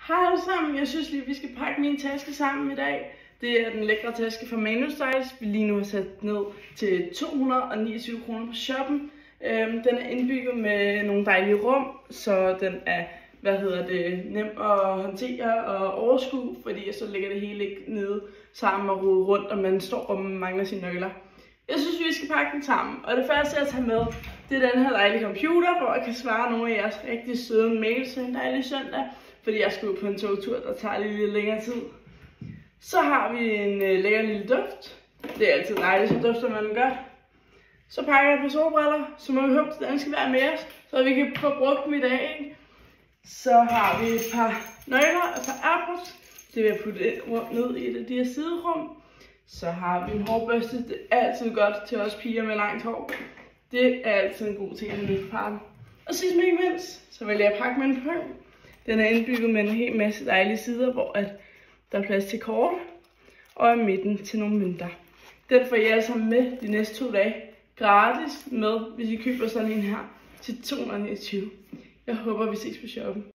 Hej alle sammen, jeg synes lige, vi skal pakke min taske sammen i dag. Det er den lækre taske fra Manu Styles, vi lige nu har sat ned til 229 kroner på shoppen. Den er indbygget med nogle dejlige rum, så den er nem at håndtere og overskue, fordi så ligger det hele ikke nede sammen og rodet rundt, og man står og mangler sine nøgler. Jeg synes, vi skal pakke den sammen, og det første jeg tager med, det er den her dejlige computer, hvor jeg kan svare nogle af jeres rigtig søde mails til en dejlig søndag, fordi jeg skal ud på en togtur, der tager lidt længere tid. Så har vi en lækker lille duft. Det er altid dejligt, så dufter man godt. Så pakker jeg et par solbriller, så må vi håbe, at den skal være med os, så vi kan få brugt dem i dag, ikke? Så har vi et par nøgler og et par AirPods. Det vil jeg putte ned i et af de her siderum. Så har vi en hårbørste. Det er altid godt til os piger med langt hår. Det er altid en god ting at nyde parken. Og sidst men ikke mindst, så vil jeg pakke min pung. Den er indbygget med en hel masse dejlige sider, hvor der er plads til kort, og i midten til nogle mønter. Den får I alle sammen med de næste 2 dage gratis med, hvis I køber sådan en her til 229. Jeg håber, vi ses på shoppen.